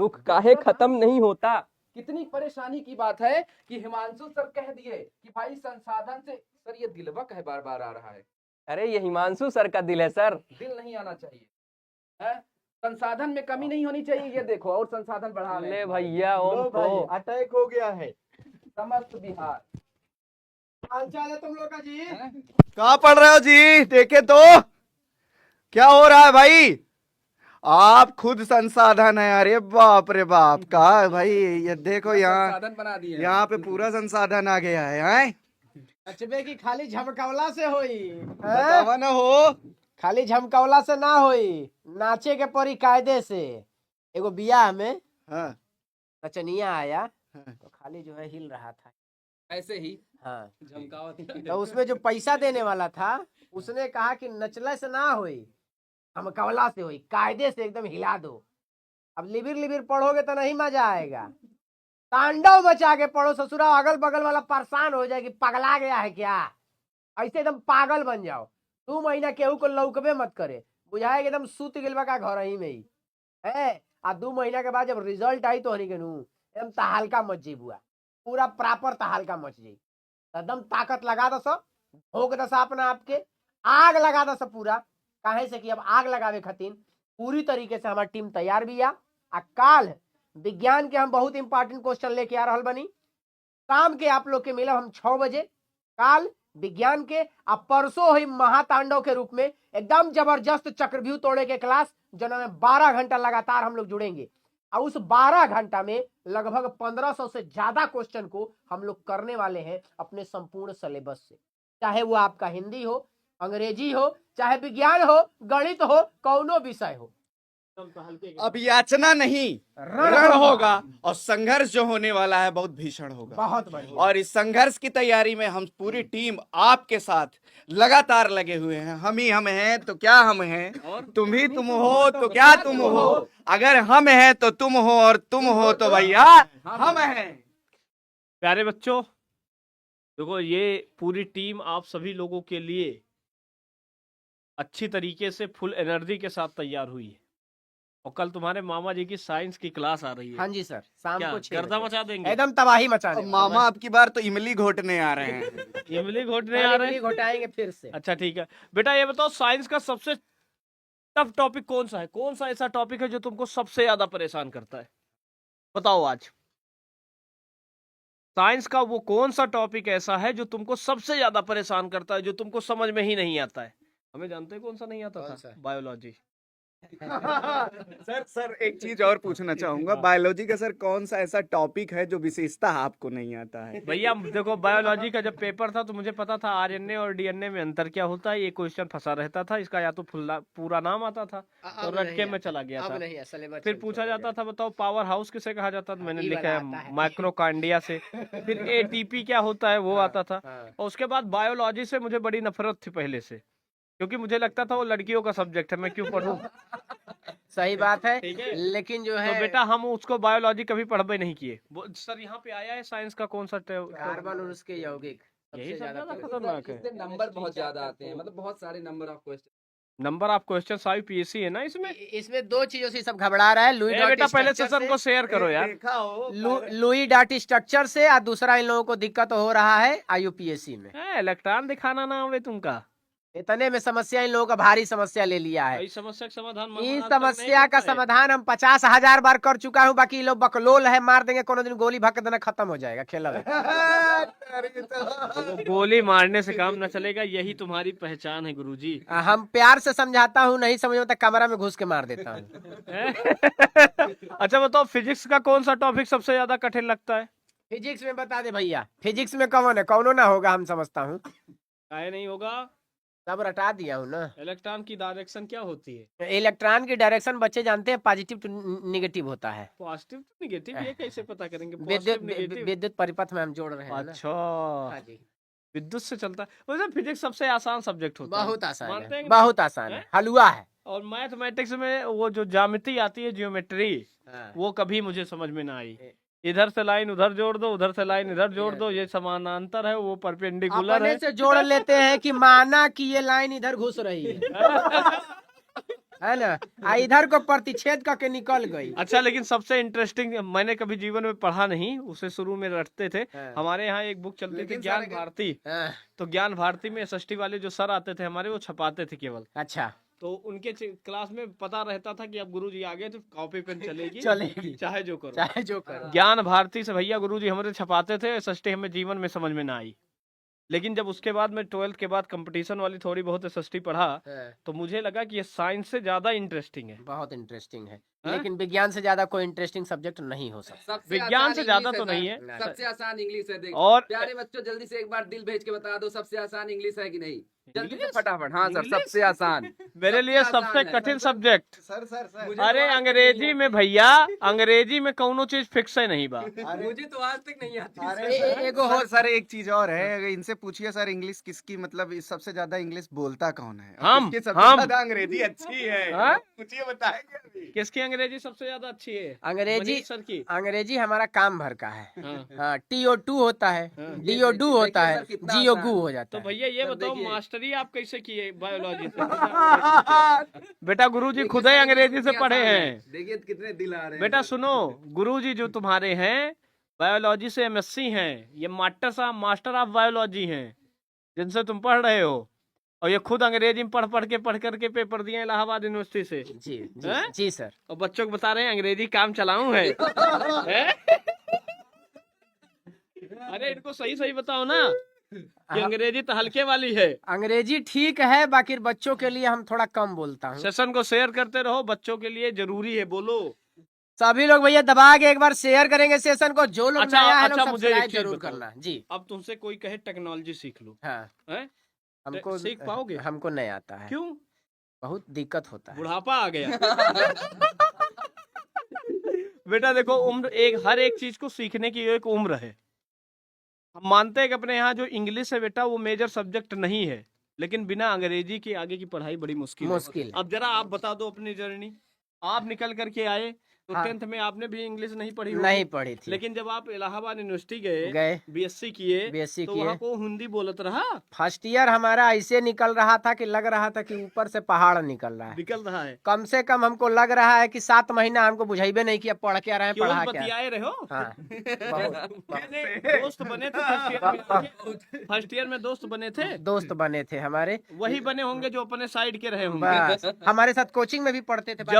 दुख काहे खत्म नहीं होता। कितनी परेशानी की बात है कि हिमांशु सर कह दिए कि भाई संसाधन से, सर ये दिलवा कहे बार बार आ रहा है। अरे ये हिमांशु सर का दिल है सर। दिल नहीं आना चाहिए है, संसाधन में कमी नहीं होनी चाहिए। ये देखो और संसाधन बढ़ा रहे ले हैं। भैया लो ओम भाई, को अटैक हो गया है। समस्त बिहार हालचाल है तुम लोग का जी? हैं? कहाँ पढ़ रहे हो जी? देखे तो क्या हो रहा है भाई? आप खुद संसाधन है। अरे बाप रे बाप, कहा है भाई? ये देखो यहाँ, संसाधन बना दिए हैं। यहाँ पे पूरा संसाधन आ गया है। अचबे की खाली झमकवला से होई, बतावा ना हो। खाली झमकवला से ना होई, नाचे के परी कायदे से। एगो बियाह में हाँ, नचनिया आया हाँ। तो खाली जो है हिल रहा था। ऐसे ही हाँ, झमकावत तो उसमें जो पैसा देने वाला था उसने कहा कि नचले से ना होई, झमकवला से होई, कायदे से एकदम हिला दो। अब लिबिर लिबिर पढ़ोगे तो नहीं मजा आएगा। तांडव मचा के पढ़ो, ससुरा अगल बगल वाला परेशान हो जाए कि पगला गया है क्या। ऐसे एकदम पागल बन जाओ। 2 महीना केहू को लौकबे मत करे, बुझाए एकदम सूत गिलवा का घर ही में ही है। आ 2 महीना के बाद जब रिजल्ट आई तो हनी के नू एकदम तहालका मच जी बुआ, पूरा प्रॉपर तहालका मच जी। एकदम ताकत लगा दस, भोग दस अपना आपके, आग लगा दस पूरा। काहे से कि अब आग लगावे खातिर पूरी तरीके से हमारी टीम तैयार भी आ काल विज्ञान के हम बहुत इंपॉर्टेंट क्वेश्चन लेके आ रहल बनी। शाम के आप लोग के मिलब हम 6 बजे काल विज्ञान के। अब परसों हुई महातांडव के रूप में एकदम जबरदस्त चक्रव्यूह तोड़े के क्लास, जो में 12 घंटा लगातार हम लोग जुड़ेंगे। और उस 12 घंटा में लगभग 1500 से ज्यादा क्वेश्चन को हम लोग करने वाले हैं अपने संपूर्ण सिलेबस से। चाहे वो आपका हिंदी हो, अंग्रेजी हो, चाहे विज्ञान हो, गणित हो, कौनो विषय हो। अब याचना नहीं, रण होगा। और संघर्ष जो होने वाला है बहुत भीषण होगा। बहुत बढ़िया। और इस संघर्ष की तैयारी में हम पूरी टीम आपके साथ लगातार लगे हुए हैं। हम ही हम हैं तो क्या हम हैं, तुम ही तुम हो तो क्या तुम हो। अगर हम हैं तो तुम हो, और तुम हो तो भैया हम हैं। प्यारे बच्चों, देखो ये पूरी टीम आप सभी लोगों के लिए अच्छी तरीके से फुल एनर्जी के साथ तैयार हुई है। और कल तुम्हारे मामा जी की साइंस की क्लास आ रही है। हाँ जी सर, शाम क्या को 6 गर्दा बजे। मचा देंगे? एकदम तबाही मचा देंगे। मामा आपकी बार तो इमली घोटने आ रहे हैं। इमली घोटने आ रहे हैं? घोटाएंगे फिर से। अच्छा ठीक है बेटा, ये बताओ साइंस का सबसे टफ टॉपिक कौन सा है? कौन सा ऐसा टॉपिक है जो तुमको सबसे ज्यादा परेशान करता है? बताओ आज साइंस का वो कौन सा टॉपिक ऐसा है जो तुमको सबसे ज्यादा परेशान करता है, जो तुमको समझ में ही नहीं आता है? हमें जानते हैं कौन सा नहीं आता था? बायोलॉजी। सर एक चीज और पूछना चाहूंगा, बायोलॉजी का सर कौन सा ऐसा टॉपिक है जो विशेषता आपको नहीं आता है? भैया देखो, बायोलॉजी का जब पेपर था तो मुझे पता था आरएनए और डीएनए में अंतर क्या होता है। ये क्वेश्चन फंसा रहता था, इसका या तो पूरा नाम आता था और रटके में चला गया था। फिर पूछा जाता था बताओ पावर हाउस किसे कहा जाता था, मैंने लिखा है माइक्रोकांडिया से। फिर एटीपी क्या होता है वो आता था। और उसके बाद बायोलॉजी से मुझे बड़ी नफरत थी पहले से, क्योंकि मुझे लगता था वो लड़कियों का सब्जेक्ट है, मैं क्यों पढ़ूं। सही बात है, ठीक है? लेकिन जो है तो बेटा हम उसको बायोलॉजी कभी पढ़बे नहीं किए। सर यहाँ पे आया है साइंस का कौन सा कार्बन और उसके यौगिक यही सबसे सब ज्यादा ज्यादा खतरनाक है। इससे नंबर बहुत ज्यादा आते हैं, मतलब बहुत सारे number of question. Number of question IPSC है ना इसमें। इसमें 2 चीजों से सब घबरा रहा है। लुई डॉट बेटा पहले स्ट्रक्चर सेशन को शेयर करो यार। देखा हो लुई डॉट स्ट्रक्चर से, और दूसरा इन लोगों को दिक्कत हो रहा है IUPAC में। इलेक्ट्रॉन दिखाना ना हमें तुमका। इतने में समस्या इन लोगों का भारी समस्या ले लिया है। इस समस्या का समाधान इस समस्या का समाधान हम 50,000 बार कर चुका हूँ। बाकी लोग बकलोल है, मार देंगे कोनो दिन गोली भक देना, खत्म हो जाएगा खेला। गोली मारने से काम न चलेगा, यही तुम्हारी पहचान है गुरुजी। हम प्यार से समझाता हूँ, नहीं समझ में तो कमरा में घुस के मार देता हूँ। अच्छा बताओ फिजिक्स का कौन सा टॉपिक सबसे ज्यादा कठिन लगता है? फिजिक्स में बता दे भैया, फिजिक्स में कौन है? कौनो ना होगा, हम समझता हूँ। काहे नहीं होगा, सब रटा दिया हूँ ना। इलेक्ट्रॉन की डायरेक्शन क्या होती है? इलेक्ट्रॉन की डायरेक्शन बच्चे जानते हैं, पॉजिटिव टू निगेटिव होता है। पॉजिटिव टू निगेटिव ये कैसे पता करेंगे? विद्युत परिपथ में हम जोड़ रहे हैं ना। अच्छा हाँ जी, विद्युत से चलता है। वैसे फिजिक्स सबसे आसान सब्जेक्ट होता है। बहुत आसान मानते है, हैं कि बहुत आसान है, हलवा है। और मैथमेटिक्स में वो जो ज्यामिति आती है, जियोमेट्री, वो कभी मुझे समझ में ना आई। इधर से लाइन उधर जोड़ दो, उधर से लाइन इधर जोड़ दो, ये समानांतर है, वो परपेंडिकुलर है। अपने से जोड़ लेते हैं कि माना कि ये लाइन इधर घुस रही है। है ना, इधर को प्रतिच्छेद करके निकल गई। अच्छा, लेकिन सबसे इंटरेस्टिंग, मैंने कभी जीवन में पढ़ा नहीं, उसे शुरू में रटते थे। हाँ। हमारे यहाँ एक बुक चलती थी लेकिन ज्ञान सारे भारती, हाँ, तो ज्ञान भारती में एसएसटी वाले जो सर आते थे हमारे, वो छपाते थे केवल। अच्छा तो उनके क्लास में पता रहता था कि अब गुरुजी आ गए तो कॉपी पेन चलेगी, चलेगी, चाहे जो करो। चाहे जो कर। ज्ञान भारती से भैया गुरुजी हमारे छपाते थे, एसएसटी हमें जीवन में समझ में ना आई। लेकिन जब उसके बाद मैं 12th के बाद कंपटीशन वाली थोड़ी बहुत एसएसटी पढ़ा, तो मुझे लगा कि ये साइंस से ज्यादा इंटरेस्टिंग है। बहुत इंटरेस्टिंग है, हाँ? लेकिन विज्ञान से ज्यादा कोई इंटरेस्टिंग सब्जेक्ट नहीं हो सकता। सबसे विज्ञान आसान से ज्यादा इंग्लिश तो है नहीं सर। है। सबसे आसान इंग्लिश है, देख और प्यारे बच्चों, जल्दी से एक बार दिल भेज के बता दो सबसे आसान इंग्लिश है कि नहीं, जल्दी से इंग्लिश? फटाफट। हाँ सर, इंग्लिश? सबसे आसान। मेरे लिए सबसे सबसे आसान है। कठिन सब्जेक्ट, सर मुझे अरे तो आज तक अंग्रेजी नहीं में भैया, अंग्रेजी में कौनो चीज फिक्स है नहीं बा। आती। मुझे तो आज तक नहीं आती। एगो हो सर एक चीज और है, अगर इनसे पूछिए सर इंग्लिश किसकी, मतलब सबसे ज्यादा इंग्लिश बोलता कौन है, और हम। किसकी सबसे हम। ज्यादा अंग्रेजी अच्छी है, हाँ? पूछिए बताएंगे अभी। किसकी अंग्रेजी सबसे ज्यादा अच्छी है? अंग्रेजी, मनीष सर की। अंग्रेजी हमारा काम भर का है। हाँ। हाँ, TO2 होता है, हाँ। DO2 होता देखिए है, सर, कितना GO आसान। हो जाता तो है। भैया ये सर बताओ, देखिए। मास्टरी आप कैसे किए बायोलॉजी से? बेटा गुरुजी खुद ही अंग्रेजी से पढ़े हैं। देखिए कितने दिल आ रहे हैं। बेटा सुनो, गुरुजी जो तुम्हारे हैं बायोलॉजी से MSc हैं, ये मास्टर ऑफ बायोलॉजी हैं जिनसे तुम पढ़ रहे हो, और ये खुद अंग्रेजी में पढ़ करके पेपर दिए इलाहाबाद यूनिवर्सिटी से। जी हैं? जी सर। और बच्चों को बता रहे हैं अंग्रेजी काम चलाऊं है। हैं? अरे इनको सही सही बताओ ना कि अंग्रेजी तो हल्के वाली है। अंग्रेजी ठीक है, बाकी बच्चों के लिए हम थोड़ा कम बोलता हूँ। सेशन को शेयर करते रहो, बच्चों के लिए जरूरी है, बोलो। सभी लोग भैया दबा के एक बार शेयर करेंगे सेशन को, जो लोग अच्छा, नया है अच्छा, लोग मुझे एक सब्सक्राइब चीज जरूर बताओ। करना जी। अब तुमसे कोई कहे टेक्नोलॉजी सीख लो, हाँ, हैं? हमको सीख पाओगे? हमको नहीं आता है, क्यों? बहुत दिक्कत होता है। बुढ़ापा आ गया। बेटा देखो, उम्र एक, हर एक चीज को सीखने की एक उम्र है। हम मानते हैं कि अपने यहाँ जो इंग्लिश है बेटा, वो मेजर सब्जेक्ट नहीं है, लेकिन बिना अंग्रेजी के आगे की पढ़ाई बड़ी मुश्किल है। मुश्किल है। अब जरा आप बता दो अपनी जर्नी। आप निकल करके आए तो हाँ। 10th में आपने भी इंग्लिश नहीं पढ़ी होगी। नहीं पढ़ी थी, लेकिन जब आप इलाहाबाद यूनिवर्सिटी गए, गए BSc किए, BSc तो किए। वहाँ को हिंदी बोलत रहा, फर्स्ट ईयर हमारा ऐसे निकल रहा था कि लग रहा था कि ऊपर से पहाड़ निकल रहा है। निकल रहा है। कम से कम हमको लग रहा है कि 7 महीना हमको बुझाइबे नहीं किया, पढ़ क्या रहे हैं, क्यों पढ़ा क्या है। बतियाए रहे हो? हाँ, मैंने दोस्त बने थे फर्स्ट ईयर में दोस्त बने थे, दोस्त बने थे हमारे, वही बने होंगे जो अपने साइड के रहे होंगे। बस हमारे साथ कोचिंग में भी पढ़ते थे।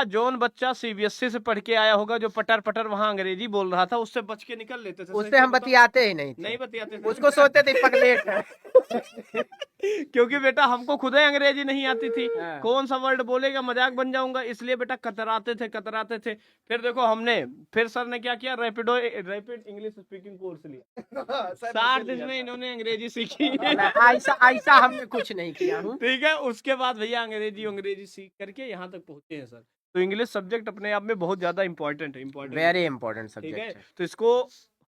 जौन बच्चा CBSC से पढ़ के आया होगा, जो पटर पटर वहाँ अंग्रेजी बोल रहा था, उससे बच के निकल लेते थे। उससे हम बतियाते ही नहीं थे, नहीं बतियाते थे। उसको सोचते थे पगलेट है। क्योंकि बेटा हमको खुद ही अंग्रेजी नहीं आती थी, हाँ। कौन सा वर्ड बोलेगा मजाक बन जाऊंगा, इसलिए बेटा कतराते थे। फिर देखो फिर सर ने क्या किया, रैपिड इंग्लिश स्पीकिंग कोर्स लिया। 60 दिन में इन्होंने अंग्रेजी सीखी। ऐसा ऐसा हमने कुछ नहीं किया हूँ। ठीक है, उसके बाद भैया अंग्रेजी सीख करके यहाँ तक पहुंचे हैं सर। तो इंग्लिश सब्जेक्ट अपने आप में बहुत ज्यादा इंपॉर्टेंट है, वेरी इंपॉर्टेंट ठीक सब्जेक्ट है। है। तो इसको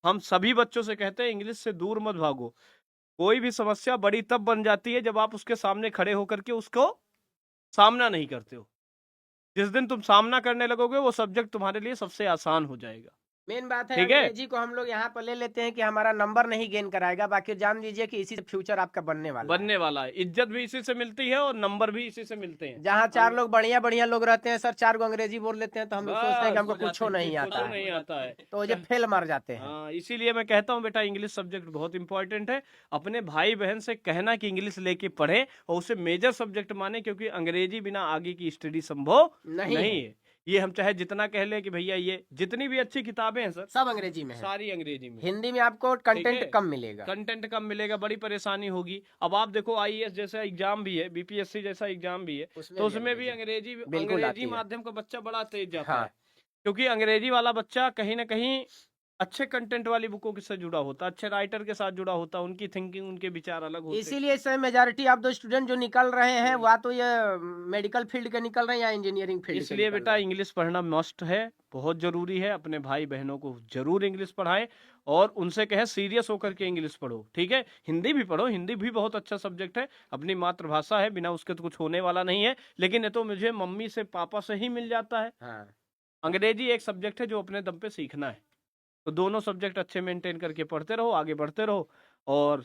हम सभी बच्चों से कहते हैं, इंग्लिश से दूर मत भागो। कोई भी समस्या बड़ी तब बन जाती है जब आप उसके सामने खड़े होकर के उसको सामना नहीं करते हो। जिस दिन तुम सामना करने लगोगे, वो सब्जेक्ट तुम्हारे लिए सबसे आसान हो जाएगा। मेन बात है ठीक है। अंग्रेजी को हम लोग यहाँ पर ले लेते हैं कि हमारा नंबर नहीं गेन कराएगा, बाकी जान लीजिए कि इसी से फ्यूचर आपका बनने वाला है। इज्जत भी इसी से मिलती है और नंबर भी इसी से मिलते हैं। जहाँ 4 लोग बढ़िया बढ़िया लोग रहते हैं सर, 4 को अंग्रेजी बोल लेते हैं तो हम लोग सोचते हैं कि हमको कुछ नहीं आता है, तो वो जो फेल मार जाते हैं। हाँ, इसीलिए मैं कहता हूँ बेटा, इंग्लिश सब्जेक्ट बहुत इंपॉर्टेंट है। अपने भाई बहन से कहना कि इंग्लिश लेके पढ़े और उसे मेजर सब्जेक्ट माने, क्योंकि अंग्रेजी बिना आगे की स्टडी संभव नहीं है। ये हम चाहे जितना कह ले कि भैया ये जितनी भी अच्छी किताबें हैं सर, सब अंग्रेजी में है, सारी अंग्रेजी में। हिंदी में आपको कंटेंट कम मिलेगा, बड़ी परेशानी होगी। अब आप देखो IAS जैसा एग्जाम भी है, BPSC जैसा एग्जाम भी है, तो उसमें भी अंग्रेजी माध्यम का बच्चा बड़ा तेज जाता है, क्योंकि अंग्रेजी वाला बच्चा कहीं ना कहीं अच्छे कंटेंट वाली बुकों से जुड़ा होता है, अच्छे राइटर के साथ जुड़ा होता है, उनकी थिंकिंग, उनके विचार अलग होते हैं। इसीलिए इस समय मेजॉरिटी ऑफ द स्टूडेंट जो निकल रहे हैं, वह तो ये मेडिकल फील्ड के निकल रहे हैं या इंजीनियरिंग फील्ड। इसलिए बेटा इंग्लिश पढ़ना मस्ट है, बहुत जरूरी है। अपने भाई बहनों को जरूर इंग्लिश पढ़ाएं और उनसे कहें सीरियस होकर के इंग्लिश पढ़ो। ठीक है, हिंदी भी पढ़ो, हिंदी भी बहुत अच्छा सब्जेक्ट है, अपनी मातृभाषा है, बिना उसके तो कुछ होने वाला नहीं है। लेकिन ये तो मुझे मम्मी से पापा से ही मिल जाता है। अंग्रेजी एक सब्जेक्ट है जो अपने दम पे सीखना है, तो दोनों सब्जेक्ट अच्छे मेंटेन करके पढ़ते रहो, आगे बढ़ते रहो। और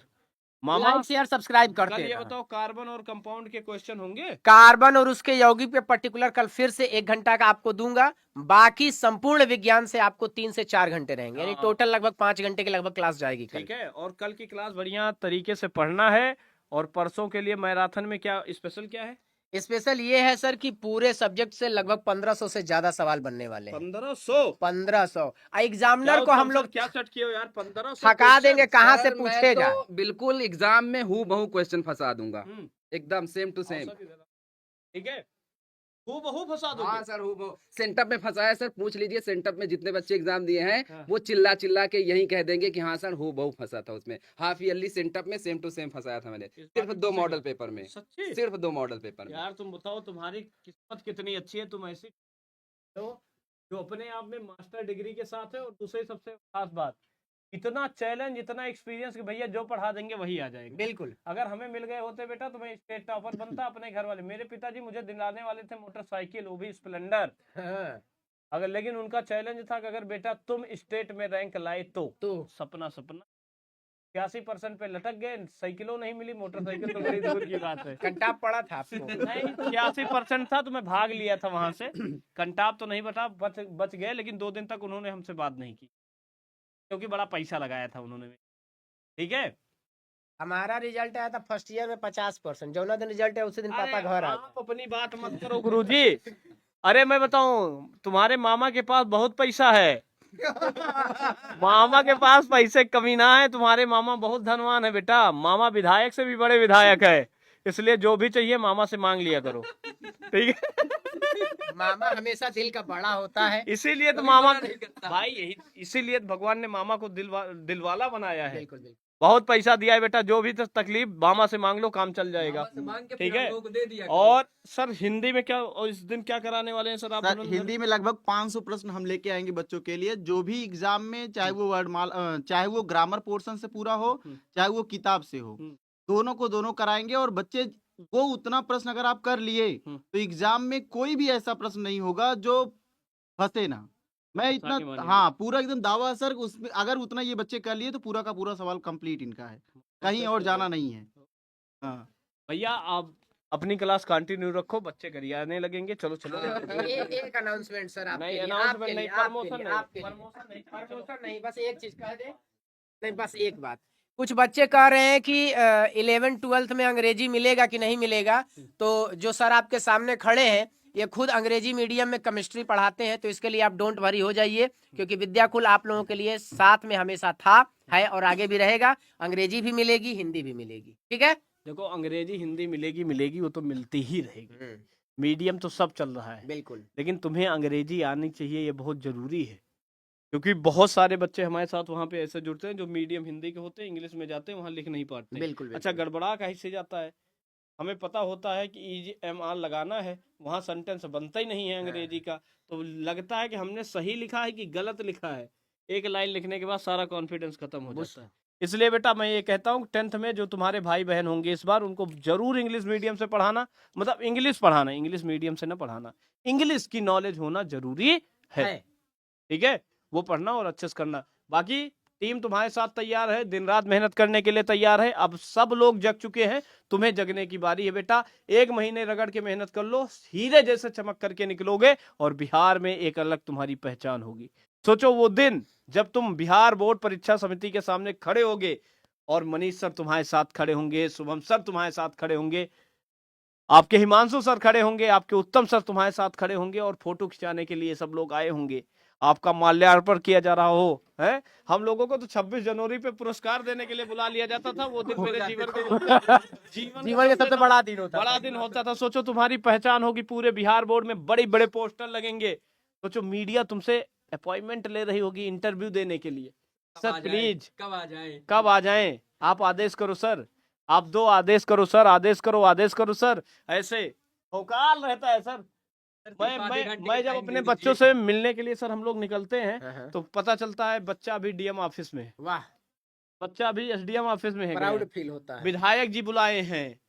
मामा लाइक शेयर सब्सक्राइब कल करते ये हैं। बताओ, कार्बन और कंपाउंड के क्वेश्चन होंगे? कार्बन और उसके यौगिक पे पर्टिकुलर कल फिर से 1 घंटा का आपको दूंगा। बाकी संपूर्ण विज्ञान से आपको 3 से 4 घंटे रहेंगे, यानी हाँ। टोटल लगभग 5 घंटे के लगभग क्लास जाएगी कल। ठीक है, और कल की क्लास बढ़िया तरीके से पढ़ना है। और परसों के लिए मैराथन में क्या स्पेशल क्या है? स्पेशल ये है सर कि पूरे सब्जेक्ट से लगभग 1500 से ज्यादा सवाल बनने वाले हैं। 1500? 1500 एग्जामिनर को हम लोग क्या सेट किए हो यार? 1500 थका देंगे, कहाँ से सर, मैं पूछेगा। तो बिल्कुल एग्जाम में हूँ बहु क्वेश्चन फंसा दूंगा, एकदम सेम टू सेम। ठीक है, हूबहू फंसा हाँ दोगे? सर, हूँ सेंटअप में फंसाया सर, पूछ लीजिए सेंटअप में जितने बच्चे एग्जाम दिए हैं हाँ। वो चिल्ला चिल्ला के यही कह देंगे कि हाँ सर हूँ बहु फंसा था उसमें। हाफ ईयरली सेंटअप में सेम टू सेम फंसाया था मैंने, इस बार सिर्फ भी 2 फंसेगा? मॉडल पेपर में, सच्ची? सिर्फ 2 मॉडल पेपर में। यार तुम बताओ, तुम्हारी किस्मत कितनी अच्छी है, तुम ऐसी हो जो अपने आप में मास्टर डिग्री के साथ है। और दूसरी सबसे खास बात, इतना चैलेंज, इतना एक्सपीरियंस कि भैया जो पढ़ा देंगे वही आ जाएगा। बिल्कुल। अगर हमें मिल गए होते बेटा तुम्हें स्टेट टॉपर बनता अपने घर वाले। मेरे पिताजी मुझे दिलाने वाले थे मोटरसाइकिल, वो भी स्प्लेंडर। हाँ। अगर लेकिन उनका चैलेंज था कि अगर बेटा तुम स्टेट में रैंक लाए तो सपना 86% पे लटक गए, साइकिलों नहीं मिली, मोटरसाइकिल तो बड़ी दूर की बात है। कंटाप पड़ा था आपको। नहीं, 86% था तो मैं भाग लिया था वहां से। कंटाप तो नहीं बच गए, लेकिन 2 दिन तक उन्होंने हमसे बात नहीं की क्योंकि बड़ा पैसा लगाया था उन्होंने। ठीक है, हमारा रिजल्ट आया था फर्स्ट ईयर में 50%। जौना दिन रिजल्ट है उसी दिन पापा घर आए। आप अपनी बात मत करो गुरुजी। अरे मैं बताऊं, तुम्हारे मामा के पास बहुत पैसा है। मामा के पास पैसे कमी ना है, तुम्हारे मामा बहुत धनवान है बेटा। मामा विधायक से भी बड़े विधायक है, इसलिए जो भी चाहिए मामा से मांग लिया करो। ठीक है, मामा हमेशा दिल का बड़ा होता है। इसीलिए तो मामा भाई, यही इसीलिए तो भगवान ने मामा को दिलवाला बनाया है। बिल्कुल बिल्कुल। बहुत पैसा दिया है बेटा, जो भी तकलीफ मामा से मांग लो, काम चल जाएगा। ठीक है। और सर हिंदी में क्या, और इस दिन क्या कराने वाले हैं सर आप? सर हिंदी में लगभग 500 प्रश्न हम लेके आएंगे बच्चों के लिए, जो भी एग्जाम में, चाहे वो चाहे वो ग्रामर पोर्शन से पूरा हो, चाहे वो किताब से हो, दोनों को दोनों कराएंगे। और बच्चे वो उतना प्रश्न अगर आप कर लिए तो एग्जाम में कोई भी ऐसा प्रश्न नहीं होगा जो फंसे ना। मैं इतना, हाँ, पूरा एकदम दावा सर, उसमें अगर उतना ये बच्चे कर लिए तो पूरा का पूरा सवाल कंप्लीट इनका है, कहीं और जाना नहीं है। हाँ भैया, आप अपनी क्लास कंटिन्यू रखो, बच्चे घर आने लगेंगे। चलो एक अनाउंसमेंट सर आपके नहीं, लिए, announcement आपके नहीं, लिए, promotion आपके लिए, नहीं, आपके लिए। promotion नहीं, प्रमोशन नहीं, बस एक चीज कह दे। नहीं, बस एक बात। कुछ बच्चे कह रहे हैं कि 11th-12th में अंग्रेजी मिलेगा कि नहीं मिलेगा। तो जो सर आपके सामने खड़े हैं ये खुद अंग्रेजी मीडियम में केमिस्ट्री पढ़ाते हैं, तो इसके लिए आप डोंट वरी हो जाइए, क्योंकि विद्याकुल आप लोगों के लिए साथ में हमेशा था, है और आगे भी रहेगा। अंग्रेजी भी मिलेगी, हिंदी भी मिलेगी। ठीक है। देखो, अंग्रेजी हिंदी मिलेगी, वो तो मिलती ही रहेगी। मीडियम तो सब चल रहा है, बिल्कुल। लेकिन तुम्हें अंग्रेजी आनी चाहिए, ये बहुत जरूरी है। क्योंकि बहुत सारे बच्चे हमारे साथ वहाँ पे ऐसे जुड़ते हैं जो मीडियम हिंदी के होते हैं, इंग्लिश में जाते हैं, वहाँ लिख नहीं पाते। बिल्कुल। अच्छा, गड़बड़ा कहीं से जाता है। हमें पता होता है कि EMR लगाना है, वहाँ सेंटेंस बनता ही नहीं है अंग्रेजी का, तो लगता है कि हमने सही लिखा है कि गलत लिखा है। एक लाइन लिखने के बाद सारा कॉन्फिडेंस खत्म हो जाता है। इसलिए बेटा मैं ये कहता हूँ 10th में जो तुम्हारे भाई बहन होंगे इस बार, उनको जरूर इंग्लिश मीडियम से पढ़ाना, मतलब इंग्लिश पढ़ाना, इंग्लिश मीडियम से ना पढ़ाना। इंग्लिश की नॉलेज होना जरूरी है। ठीक है, वो पढ़ना और अच्छे से करना। बाकी टीम तुम्हारे साथ तैयार है, दिन रात मेहनत करने के लिए तैयार है। अब सब लोग जग चुके हैं, तुम्हें जगने की बारी है बेटा। 1 महीने रगड़ के मेहनत कर लो, हीरे जैसे चमक करके निकलोगे और बिहार में एक अलग तुम्हारी पहचान होगी। सोचो वो दिन जब तुम बिहार बोर्ड परीक्षा समिति के सामने खड़े होगे और मनीष सर तुम्हारे साथ खड़े होंगे, शुभम सर तुम्हारे साथ खड़े होंगे, आपके हिमांशु सर खड़े होंगे, आपके उत्तम सर तुम्हारे साथ खड़े होंगे और फोटो खिंचाने के लिए सब लोग आए होंगे, आपका माल्यार्पण किया जा रहा हो। है, हम लोगों को तो 26 जनवरी पे पुरस्कार देने के लिए बुला लिया जाता था। वो दिन मेरे जीवन का सबसे बड़ा दिन होता था। सोचो तुम्हारी पहचान होगी, पूरे बिहार बोर्ड में बड़े बड़े पोस्टर लगेंगे। सोचो मीडिया तुमसे अपॉइंटमेंट ले रही होगी इंटरव्यू देने के लिए। सर प्लीज कब आ जाए, आप आदेश करो सर, आप 2 आदेश करो सर, आदेश करो सर। ऐसे औकाल रहता है सर। मैं जब अपने बच्चों से मिलने के लिए सर हम लोग निकलते हैं तो पता चलता है बच्चा अभी DM ऑफिस में है। वाह, बच्चा अभी SDM ऑफिस में है। प्राउड फील होता है। विधायक जी बुलाए हैं,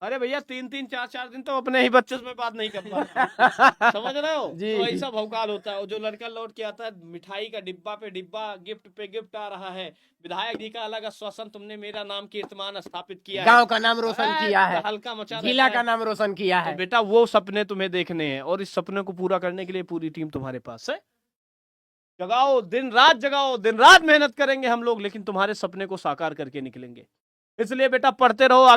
अरे भैया 3-3 4-4 दिन तो अपने ही बच्चे से बात नहीं कर पा समझ रहे हो? जी। तो ऐसा भौकाल होता है। और जो लड़का लौट के आता है, मिठाई का डिब्बा पे डिब्बा, गिफ्ट पे गिफ्ट आ रहा है, विधायक जी का अलग आश्वासन, तुमने मेरा नाम कीर्तिमान स्थापित किया है, गांव का नाम रोशन किया है, हल्का मचा जिला देता का है। नाम रोशन किया तो है। बेटा वो सपने तुम्हें देखने हैं, और इस सपने को पूरा करने के लिए पूरी टीम तुम्हारे पास है। जगाओ, दिन रात जगाओ, दिन रात मेहनत करेंगे हम लोग, लेकिन तुम्हारे सपने को साकार करके निकलेंगे। इसलिए बेटा पढ़ते रहो।